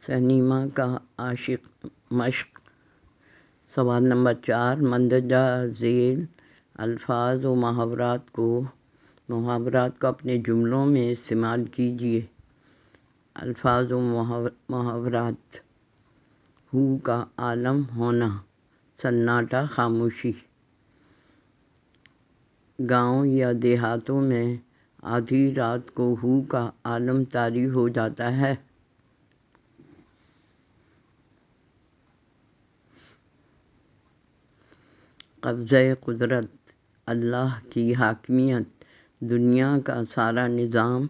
Cinema کا عاشق مشق۔ سوال نمبر 4، مندرجہ ذیل الفاظ و محاورات کو اپنے جملوں میں استعمال کیجیے۔ الفاظ و محاورات: ہو کا عالم ہونا، سناٹا، خاموشی۔ گاؤں یا دیہاتوں میں آدھی رات کو ہو کا عالم طاری ہو جاتا ہے۔ قبضہ قدرت: اللہ کی حاکمیت، دنیا کا سارا نظام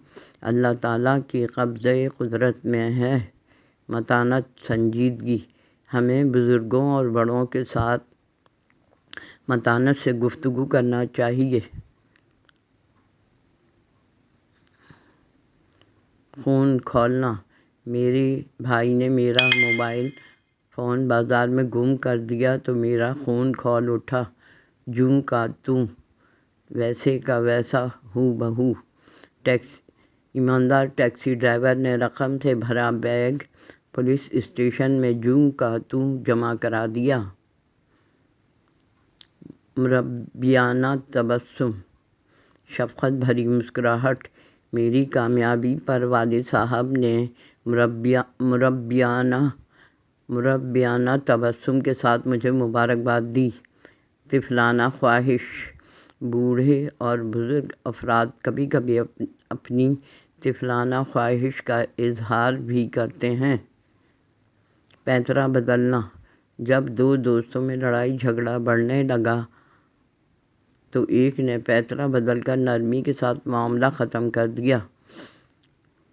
اللہ تعالیٰ کے قبضہ قدرت میں ہے۔ متانت، سنجیدگی: ہمیں بزرگوں اور بڑوں کے ساتھ متانت سے گفتگو کرنا چاہیے۔ خون کھولنا: میرے بھائی نے میرا موبائل فون بازار میں گم کر دیا تو میرا خون کھول اٹھا۔ جوں کا توں، ویسے کا ویسا، ہو بہو۔ ایماندار ٹیکسی ڈرائیور نے رقم سے بھرا بیگ پولیس اسٹیشن میں جوں کا توں جمع کرا دیا۔ مربیانہ تبسم: شفقت بھری مسکراہٹ۔ میری کامیابی پر والد صاحب نے مربیانہ تبسم کے ساتھ مجھے مبارکباد دی۔ طفلانہ خواہش: بوڑھے اور بزرگ افراد کبھی کبھی اپنی طفلانہ خواہش کا اظہار بھی کرتے ہیں۔ پیترا بدلنا: جب دو دوستوں میں لڑائی جھگڑا بڑھنے لگا تو ایک نے پیترا بدل کر نرمی کے ساتھ معاملہ ختم کر دیا۔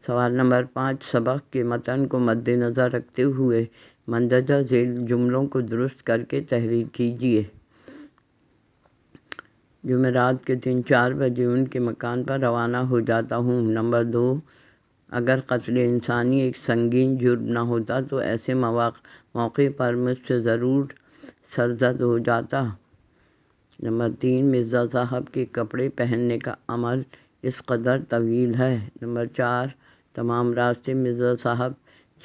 سوال نمبر 5، سبق کے متن کو مد نظر رکھتے ہوئے مندرجہ ذیل جملوں کو درست کرکے تحریر کیجیے۔ جمعرات کے دن 4 بجے ان کے مکان پر روانہ ہو جاتا ہوں۔ نمبر 2، اگر قتل انسانی ایک سنگین جرم نہ ہوتا تو ایسے موقع پر مجھ سے ضرور سرزد ہو جاتا۔ نمبر 3، مرزا صاحب کے کپڑے پہننے کا عمل اس قدر طویل ہے۔ نمبر 4، تمام راستے مرزا صاحب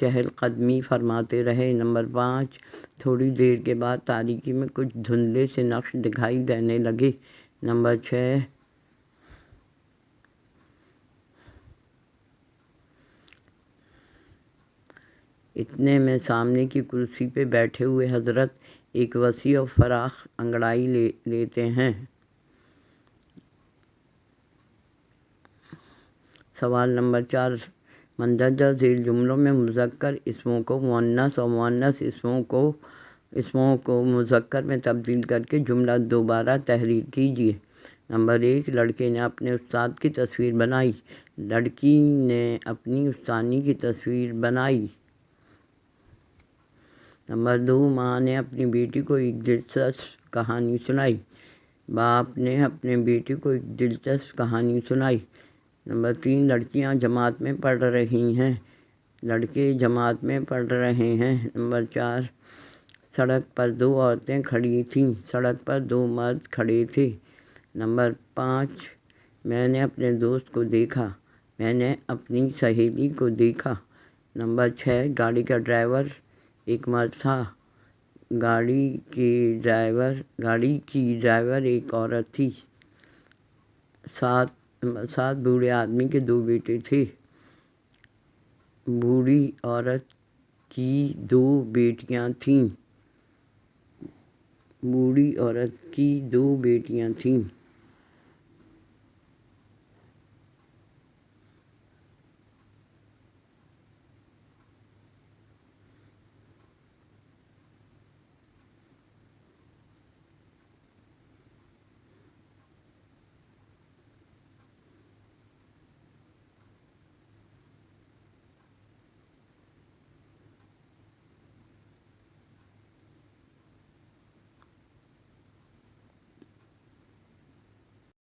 چہل قدمی فرماتے رہے۔ نمبر 5، تھوڑی دیر کے بعد تاریکی میں کچھ دھندلے سے نقش دکھائی دینے لگے۔ نمبر 6، اتنے میں سامنے کی کرسی پہ بیٹھے ہوئے حضرت ایک وسیع و فراخ انگڑائی لیتے ہیں۔ سوال نمبر 4، مندرجہ ذیل جملوں میں مذکر اسموں کو مؤنث اور مؤنث اسموں کو مذکر میں تبدیل کرکے جملہ دوبارہ تحریر کیجیے۔ نمبر 1، لڑکے نے اپنے استاد کی تصویر بنائی، لڑکی نے اپنی استانی کی تصویر بنائی۔ نمبر 2، ماں نے اپنی بیٹی کو ایک دلچسپ کہانی سنائی، باپ نے اپنے بیٹے کو ایک دلچسپ کہانی سنائی۔ نمبر 3، لڑکیاں جماعت میں پڑھ رہی ہیں، لڑکے جماعت میں پڑھ رہے ہیں۔ نمبر 4، سڑک پر 2 عورتیں کھڑی تھیں، سڑک پر 2 مرد کھڑے تھے۔ نمبر 5، میں نے اپنے دوست کو دیکھا، میں نے اپنی سہیلی کو دیکھا۔ نمبر 6، گاڑی کا ڈرائیور ایک مرد تھا، گاڑی کی ڈرائیور ایک عورت تھی۔ 7، بوڑھے آدمی کے 2 بیٹے تھے، بوڑھی عورت کی 2 بیٹیاں تھیں، بوڑھی عورت کی 2 بیٹیاں تھیں۔